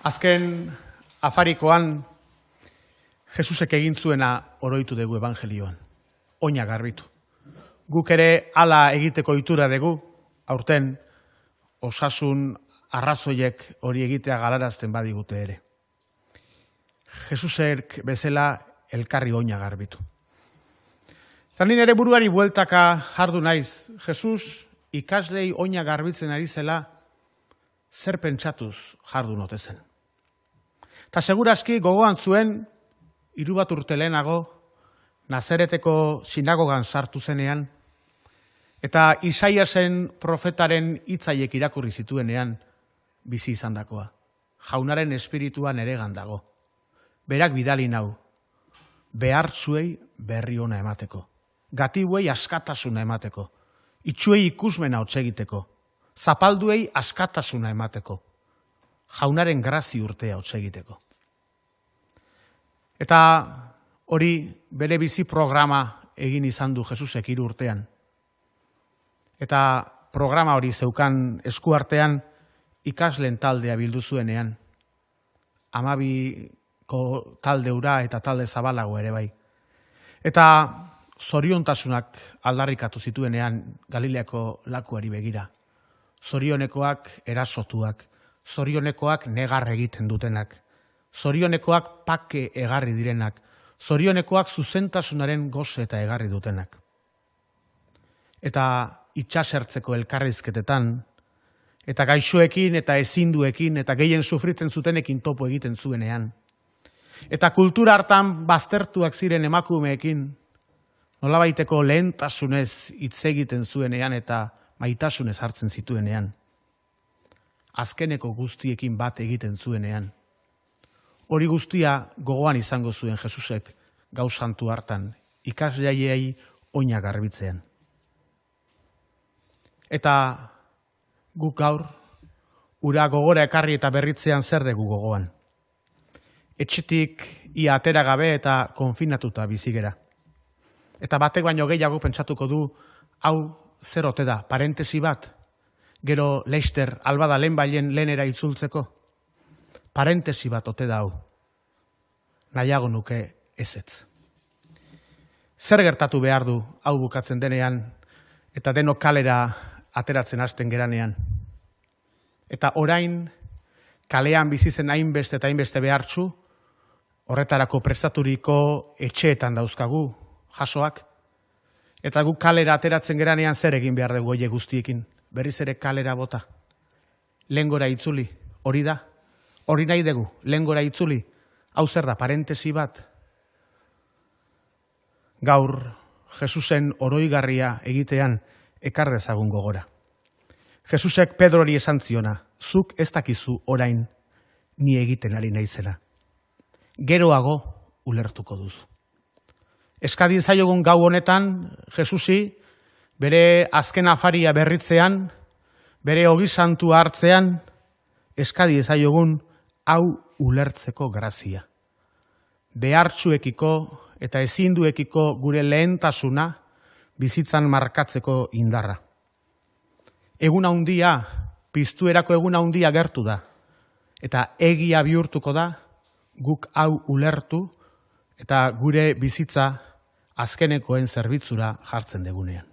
Azken afarikoan Jesusek egin zuena oroitu dugu evangelioan. Oina garbitu. Guk ere hala egiteko ohitura dugu, aurten osasun arrazoiek hori egitea galarazten badigute ere. Jesusek bezala elkarri oina garbitu. Zanin ere buruari bueltaka jardu naiz, Jesus ikaslei oina garbitzen ari zela zer pentsatuz jardu note zen. Ta segurazki gogoan zuen 3 bat urte lehenago Nazareteko sinagogan sartu zenean eta Isaiasen profetaren hitzaiek irakurri zituenean bizi izandakoa. Jaunaren espirituan eregan dago. Berak bidali nau. Behartzuei berri ona emateko. Gatibuei askatasuna emateko. Itxuei ikusmena hotsegiteko. Zapalduei askatasuna emateko. Jaunaren grazi urtea hotsegiteko. Eta hori bere bizi programa egin izan du Jesusek 3 urtean. Eta programa hori zeukan eskuartean ikasleen taldea bildu zuenean. 12ko talde hura eta talde zabalago ere bai. Eta zoriontasunak aldarrikatu zituenean Galileako lakuari begira. Zorionekoak erasotuak, zorionekoak negar egiten dutenak, zorionekoak pake egarri direnak, zorionekoak zuzentasunaren goze eta egarri dutenak. Eta itxasertzeko elkarrizketetan, eta gaixoekin eta ezinduekin eta gehien sufritzen zutenekin topo egiten zuenean. Eta kultura hartan baztertuak ziren emakumeekin, nolabaiteko lehentasunez hitz egiten zuenean eta maitasunez hartzen zituenean. Azkeneko guztiekin bat egiten zuenean. Hori guztia gogoan izango zuen Jesusek gau santu hartan, ikasleiei oina garbitzean. Eta guk gaur, ura gogora ekarri eta berritzean zer dugu gogoan. Etxetik ia atera gabe eta konfinatuta bizigera. Eta batek baino gehiago pentsatuko du, hau zer ote da, parentesi bat, gero Leister albada lehenbailen lehenera itzultzeko. Parentesi bat ote da hau. Nahiago nuke ezetz. Zer gertatu behar du hau bukatzen denean eta denok kalera ateratzen hasten geranean. Eta orain kalean bizizen hainbeste eta hainbeste behartzu, horretarako prestaturiko etxeetan dauzkagu, jasoak. Eta guk kalera ateratzen geranean zer egin behar dugu horiek guztiekin. Berriz ere kalera bota. Lehengora itzuli, hori da. Hori nahi dugu, lehengora itzuli. Hau zer da, parentesi bat. Gaur, Jesusen oroigarria egitean ekar dezagun gogora. Jesusek Pedrori esan ziona, zuk ez dakizu orain ni egiten ari naizela. Geroago ulertuko duzu. Eskadi zaiogun gau honetan, Jesusi, bere azken afaria berritzean, bere ogi santua hartzean, eskadi zaiogun hau ulertzeko grazia. Behartsuekiko eta ezinduekiko gure lehentasuna bizitzan markatzeko indarra. Egun handia, piztuerako egun handia gertu da, eta egia bihurtuko da, guk hau ulertu eta gure bizitza azkenekoen zerbitzura jartzen degunean.